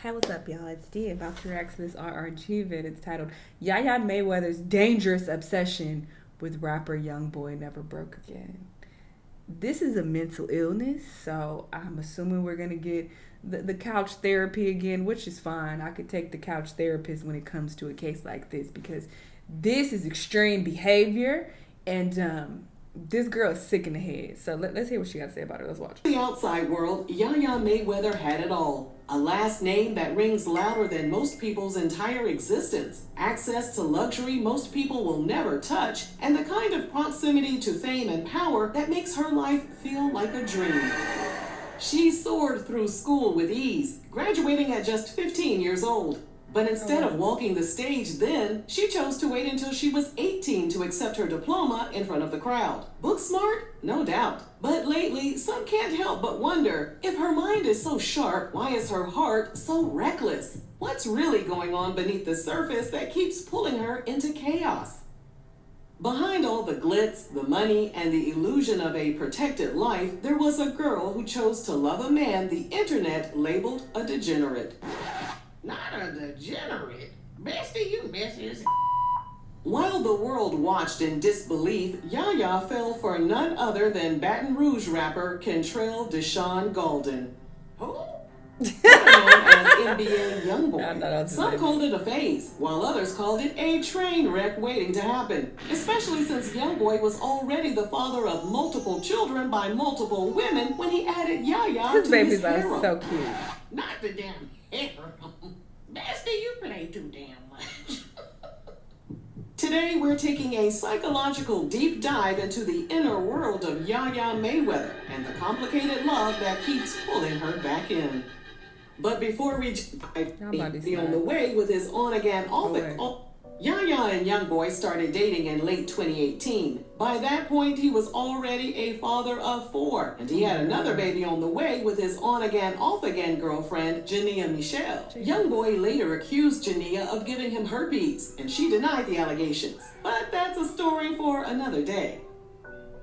Hey, what's up, y'all? It's D about to react to this RRG vid. It's titled Yaya Mayweather's Dangerous Obsession with Rapper YoungBoy Never Broke Again. This is a mental illness, so I'm assuming we're going to get the couch therapy again, which is fine. I could take the couch therapist when it comes to a case like this because this is extreme behavior and this girl is sick in the head. So let's hear what she got to say about it. Let's watch. In the outside world, Yaya Mayweather had it all. A last name that rings louder than most people's entire existence. Access to luxury most people will never touch. And the kind of proximity to fame and power that makes her life feel like a dream. She soared through school with ease, graduating at just 15 years old. But instead of walking the stage then, she chose to wait until she was 18 to accept her diploma in front of the crowd. Book smart? No doubt. But lately, some can't help but wonder, if her mind is so sharp, why is her heart so reckless? What's really going on beneath the surface that keeps pulling her into chaos? Behind all the glitz, the money, and the illusion of a protected life, there was a girl who chose to love a man the internet labeled a degenerate. Not a degenerate. Bestie, you messy as While the world watched in disbelief, Yaya fell for none other than Baton Rouge rapper Kentrell Deshaun Golden. who? Better known as NBA YoungBoy. No, Some called it a phase, while others called it a train wreck waiting to happen. Especially since YoungBoy was already the father of multiple children by multiple women when he added Yaya His to babies his are harem. so cute. Not the damn harem. Bestie, you play too damn much. Today, we're taking a psychological deep dive into the inner world of Yaya Mayweather and the complicated love that keeps pulling her back in. But before we be on the way with his on-again, off-again. Yaya and YoungBoy started dating in late 2018. By that point, he was already a father of 4, and he had another baby on the way with his on-again, off-again girlfriend, Jania Michelle. YoungBoy later accused Jania of giving him herpes, and she denied the allegations. But that's a story for another day.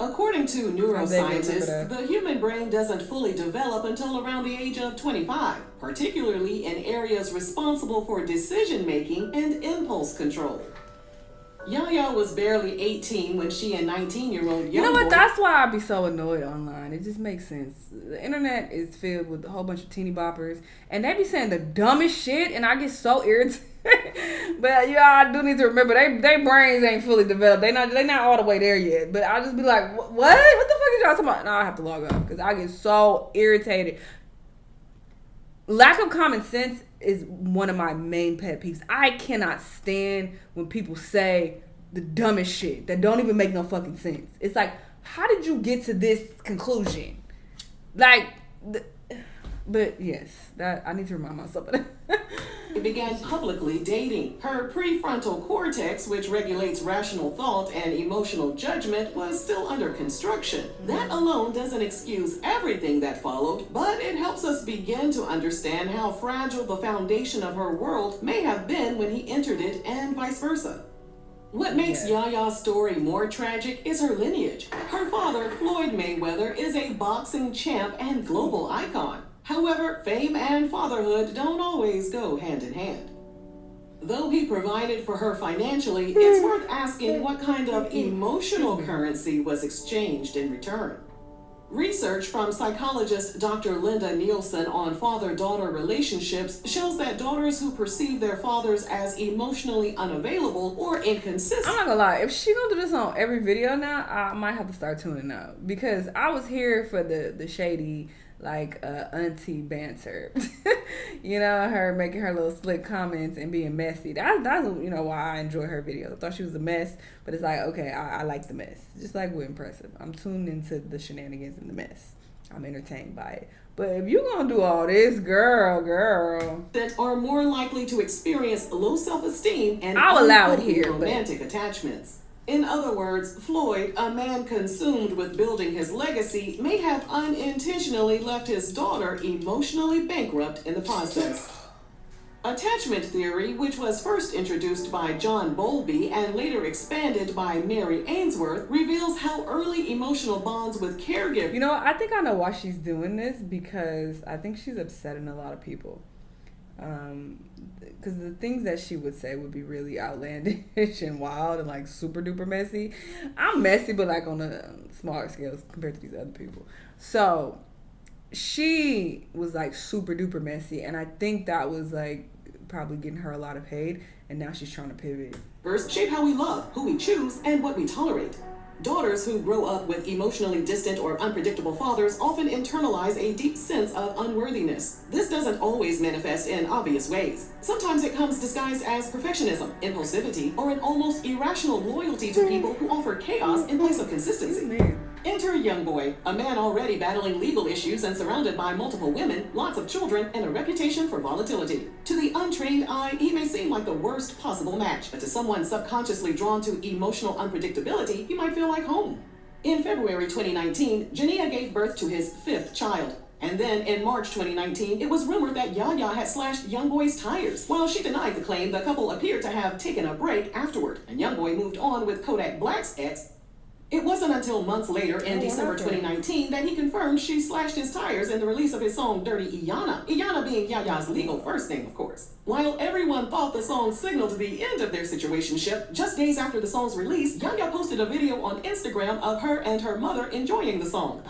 According to neuroscientists, the human brain doesn't fully develop until around the age of 25, particularly in areas responsible for decision-making and impulse control. Yaya was barely 18 when she and 19-year-old YoungBoy... You know what? That's why I be so annoyed online. It just makes sense. The internet is filled with a whole bunch of teeny boppers, and they be saying the dumbest shit, and I get so irritated. But I do need to remember they brains ain't fully developed. They not all the way there yet. But I'll just be like, what? What the fuck is y'all talking about? No, I have to log off because I get so irritated. Lack of common sense is one of my main pet peeves. I cannot stand when people say the dumbest shit that don't even make no fucking sense. It's like, how did you get to this conclusion? But yes, that I need to remind myself of that. began publicly dating. Her prefrontal cortex, which regulates rational thought and emotional judgment, was still under construction. That alone doesn't excuse everything that followed, but it helps us begin to understand how fragile the foundation of her world may have been when he entered it, and vice versa. What makes Yaya's story more tragic is her lineage. Her father, Floyd Mayweather, is a boxing champ and global icon. However, fame and fatherhood don't always go hand in hand. Though he provided for her financially, it's worth asking what kind of emotional currency was exchanged in return. Research from psychologist Dr. Linda Nielsen on father-daughter relationships shows that daughters who perceive their fathers as emotionally unavailable or inconsistent... I'm not gonna lie, if she gonna do this on every video now, I might have to start tuning out. Because I was here for the shady, auntie banter. You know, her making her little slick comments and being messy. That's why I enjoy her videos. I thought she was a mess, but it's like, okay, I like the mess. Just like we're impressive. I'm tuned into the shenanigans and the mess. I'm entertained by it. But if you gonna do all this, girl. that are more likely to experience low self-esteem and I'll allow it here, romantic attachments. In other words, Floyd, a man consumed with building his legacy, may have unintentionally left his daughter emotionally bankrupt in the process. Attachment theory, which was first introduced by John Bowlby and later expanded by Mary Ainsworth, reveals how early emotional bonds with caregivers... You know, I think I know why she's doing this, because I think she's upsetting a lot of people. Because the things that she would say would be really outlandish and wild and like super duper messy. I'm messy, but like on a smaller scale compared to these other people. So she was like super duper messy, and I think that was like probably getting her a lot of hate, and now she's trying to pivot. First, shape how we love, who we choose, and what we tolerate. Daughters who grow up with emotionally distant or unpredictable fathers often internalize a deep sense of unworthiness. This doesn't always manifest in obvious ways. Sometimes it comes disguised as perfectionism, impulsivity, or an almost irrational loyalty to people who offer chaos in place of consistency. Enter YoungBoy, a man already battling legal issues and surrounded by multiple women, lots of children, and a reputation for volatility. To the untrained eye, he may seem like the worst possible match, but to someone subconsciously drawn to emotional unpredictability, he might feel like home. In February 2019, Jania gave birth to his 5th child. And then in March 2019, it was rumored that Yaya had slashed YoungBoy's tires. While she denied the claim, the couple appeared to have taken a break afterward, and YoungBoy moved on with Kodak Black's ex. It wasn't until months later, in December 2019, that he confirmed she slashed his tires in the release of his song Dirty Iyana. Iyana being Yaya's legal first name, of course. While everyone thought the song signaled the end of their situationship, just days after the song's release, Yaya posted a video on Instagram of her and her mother enjoying the song.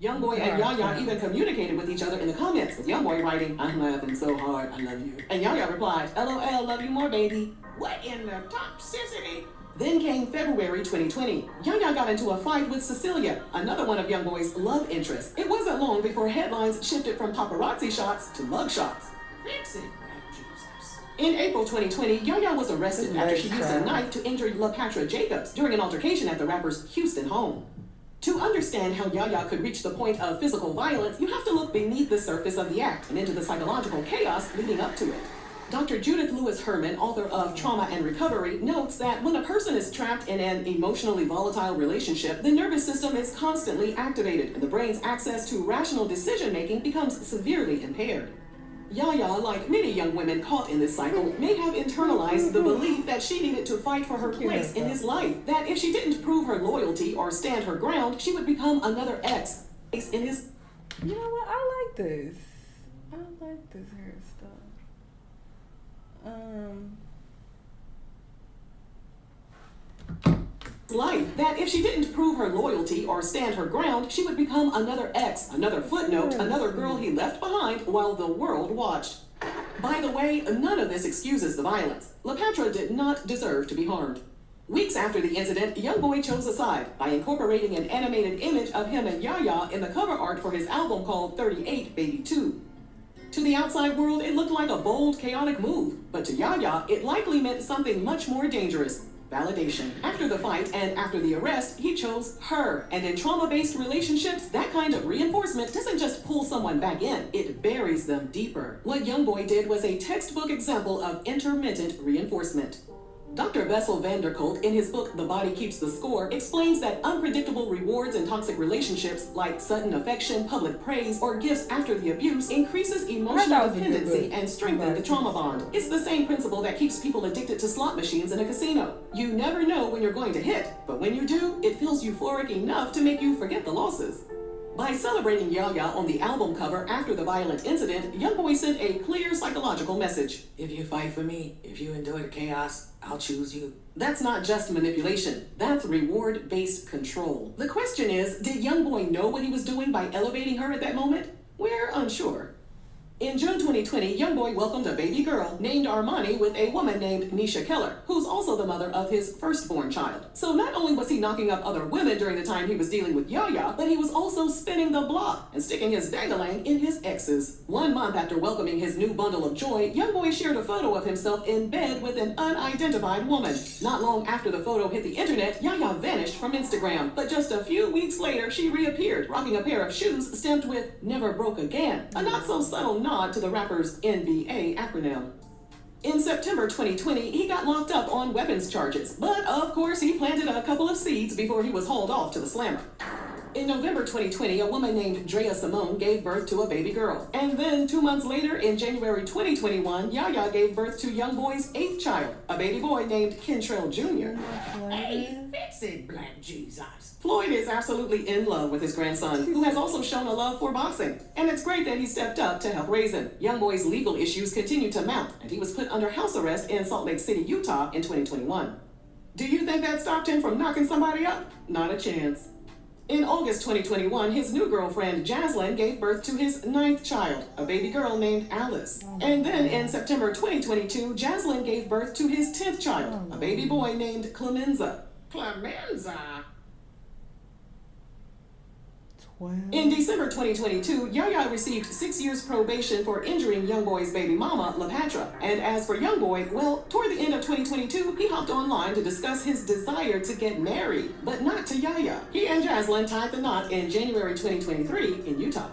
YoungBoy and Yaya even communicated with each other in the comments, with YoungBoy writing, "I'm laughing so hard, I love you." And Yaya replied, "LOL, love you more, baby." What in the toxicity? Then came February 2020. Yaya got into a fight with Cecilia, another one of YoungBoy's love interests. It wasn't long before headlines shifted from paparazzi shots to mug shots. Fix it, Black Jesus. In April 2020, Yaya was arrested after she used a knife to injure LaPatra Jacobs during an altercation at the rapper's Houston home. To understand how Yaya could reach the point of physical violence, you have to look beneath the surface of the act and into the psychological chaos leading up to it. Dr. Judith Lewis Herman, author of Trauma and Recovery, notes that when a person is trapped in an emotionally volatile relationship, the nervous system is constantly activated and the brain's access to rational decision-making becomes severely impaired. Yaya, like many young women caught in this cycle, may have internalized the belief that she needed to fight for her place in his life, that if she didn't prove her loyalty or stand her ground, she would become another ex in his... You know what? I like this. I like this hairstyle. life, that if she didn't prove her loyalty or stand her ground, she would become another ex, another footnote, another girl he left behind while the world watched. By the way, none of this excuses the violence. LaPatra did not deserve to be harmed. Weeks after the incident, YoungBoy chose a side by incorporating an animated image of him and Yaya in the cover art for his album called 38 Baby 2. To the outside world, it looked like a bold, chaotic move, but to Yaya, it likely meant something much more dangerous: validation. After the fight and after the arrest, he chose her. And in trauma-based relationships, that kind of reinforcement doesn't just pull someone back in, it buries them deeper. What YoungBoy did was a textbook example of intermittent reinforcement. Dr. Bessel van der Kolk, in his book The Body Keeps the Score, explains that unpredictable rewards in toxic relationships, like sudden affection, public praise, or gifts after the abuse, increases emotional dependency and strengthens the trauma bond. It's the same principle that keeps people addicted to slot machines in a casino. You never know when you're going to hit, but when you do, it feels euphoric enough to make you forget the losses. By celebrating Yaya on the album cover after the violent incident, YoungBoy sent a clear psychological message. If you fight for me, if you endure the chaos, I'll choose you. That's not just manipulation. That's reward-based control. The question is, did YoungBoy know what he was doing by elevating her at that moment? We're unsure. In June 2020, YoungBoy welcomed a baby girl named Armani with a woman named Nisha Keller, who's also the mother of his firstborn child. So not only was he knocking up other women during the time he was dealing with Yaya, but he was also spinning the block and sticking his dangling in his exes. 1 month after welcoming his new bundle of joy, YoungBoy shared a photo of himself in bed with an unidentified woman. Not long after the photo hit the internet, Yaya vanished from Instagram. But just a few weeks later, she reappeared, rocking a pair of shoes stamped with "Never Broke Again," a not so subtle nod to the rapper's NBA acronym. In September 2020, he got locked up on weapons charges, but of course he planted a couple of seeds before he was hauled off to the slammer. In November 2020, a woman named Drea Simone gave birth to a baby girl. And then 2 months later, in January 2021, Yaya gave birth to YoungBoy's 8th child, a baby boy named Kentrell Jr. Hey, fix it, Black Jesus. Floyd is absolutely in love with his grandson, who has also shown a love for boxing. And it's great that he stepped up to help raise him. YoungBoy's legal issues continue to mount, and he was put under house arrest in Salt Lake City, Utah in 2021. Do you think that stopped him from knocking somebody up? Not a chance. In August 2021, his new girlfriend, Jaslyn, gave birth to his 9th child, a baby girl named Alice. And then in September 2022, Jaslyn gave birth to his 10th child, a baby boy named Clemenza. Clemenza. In December 2022, Yaya received 6 years probation for injuring YoungBoy's baby mama, LaPatra. And as for YoungBoy, well, toward the end of 2022, he hopped online to discuss his desire to get married, but not to Yaya. He and Jaslyn tied the knot in January 2023 in Utah.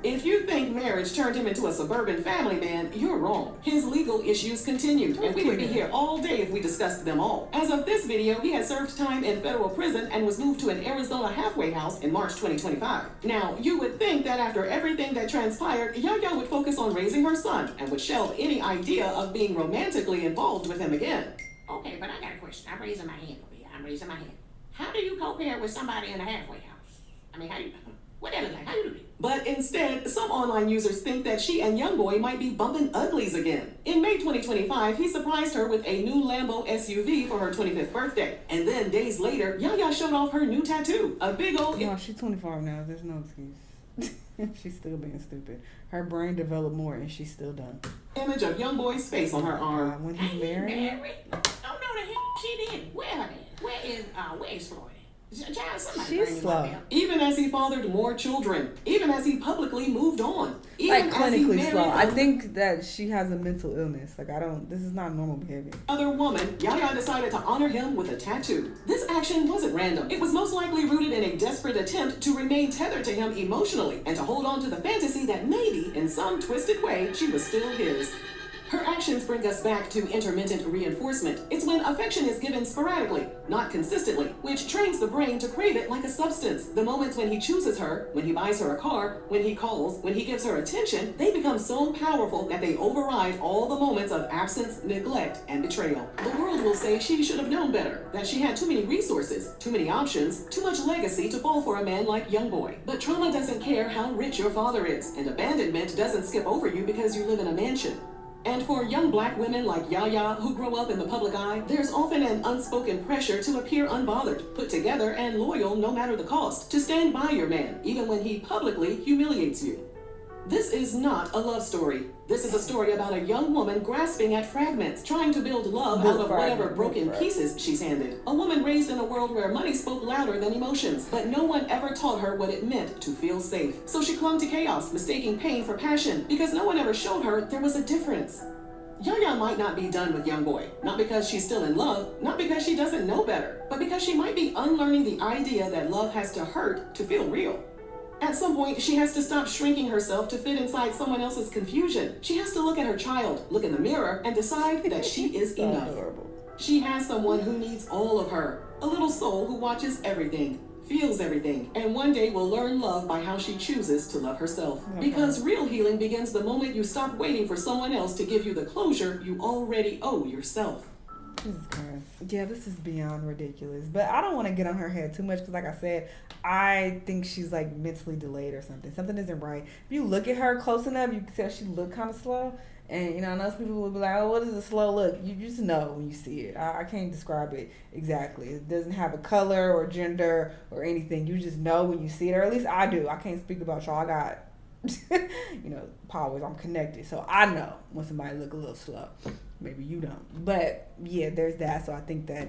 If you think marriage turned him into a suburban family man, you're wrong. His legal issues continued, and we would be here all day if we discussed them all. As of this video, he has served time in federal prison and was moved to an Arizona halfway house in March 2025. Now, you would think that after everything that transpired, Yaya would focus on raising her son and would shelve any idea of being romantically involved with him again. Okay, but I got a question. I'm raising my hand over here. I'm raising my hand. How do you co-parent with somebody in a halfway house? I mean, how do you... What that look like? How you do it? But instead, some online users think that she and YoungBoy might be bumping uglies again. In May 2025, he surprised her with a new Lambo SUV for her 25th birthday. And then days later, Yaya showed off her new tattoo, a big old... No, she's 25 now. There's no excuse. She's still being stupid. Her brain developed more and she's still dumb. Image of YoungBoy's face on her arm. When he's married? Oh, no, the hell she did. Where is Floyd? She's slow. Even as he fathered more children, even as he publicly moved on, even like clinically slow. I think that she has a mental illness. Like this is not normal behavior. Other woman, Yaya decided to honor him with a tattoo. This action wasn't random. It was most likely rooted in a desperate attempt to remain tethered to him emotionally and to hold on to the fantasy that maybe, in some twisted way, she was still his. Her actions bring us back to intermittent reinforcement. It's when affection is given sporadically, not consistently, which trains the brain to crave it like a substance. The moments when he chooses her, when he buys her a car, when he calls, when he gives her attention, they become so powerful that they override all the moments of absence, neglect, and betrayal. The world will say she should have known better, that she had too many resources, too many options, too much legacy to fall for a man like YoungBoy. But trauma doesn't care how rich your father is, and abandonment doesn't skip over you because you live in a mansion. And for young black women like Yaya who grow up in the public eye, there's often an unspoken pressure to appear unbothered, put together, and loyal no matter the cost, to stand by your man, even when he publicly humiliates you. This is not a love story. This is a story about a young woman grasping at fragments, trying to build love out of whatever broken pieces she's handed. A woman raised in a world where money spoke louder than emotions, but no one ever taught her what it meant to feel safe. So she clung to chaos, mistaking pain for passion, because no one ever showed her there was a difference. Yaya might not be done with YoungBoy, not because she's still in love, not because she doesn't know better, but because she might be unlearning the idea that love has to hurt to feel real. At some point, she has to stop shrinking herself to fit inside someone else's confusion. She has to look at her child, look in the mirror, and decide that she is enough. She has someone who needs all of her, a little soul who watches everything, feels everything, and one day will learn love by how she chooses to love herself. Because real healing begins the moment you stop waiting for someone else to give you the closure you already owe yourself. Jesus Christ. Yeah, this is beyond ridiculous. But I don't want to get on her head too much because, like I said, I think she's like mentally delayed or something. Something isn't right. If you look at her close enough, you can tell she look kind of slow. And, you know, most people will be like, oh, what is a slow look? You just know when you see it. I can't describe it exactly. It doesn't have a color or gender or anything. You just know when you see it. Or at least I do. I can't speak about y'all. I got, you know, powers. I'm connected. So I know when somebody look a little slow. Maybe you don't. But, yeah, there's that. So I think that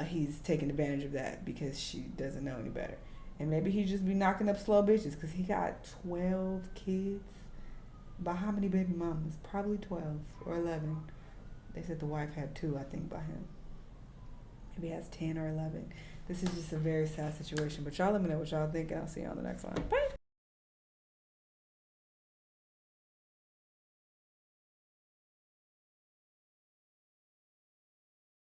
he's taking advantage of that because she doesn't know any better. And maybe he just be knocking up slow bitches because he got 12 kids. By how many baby mamas? Probably 12 or 11. They said the wife had 2, I think, by him. Maybe he has 10 or 11. This is just a very sad situation. But y'all let me know what y'all think, and I'll see you on the next one. Bye.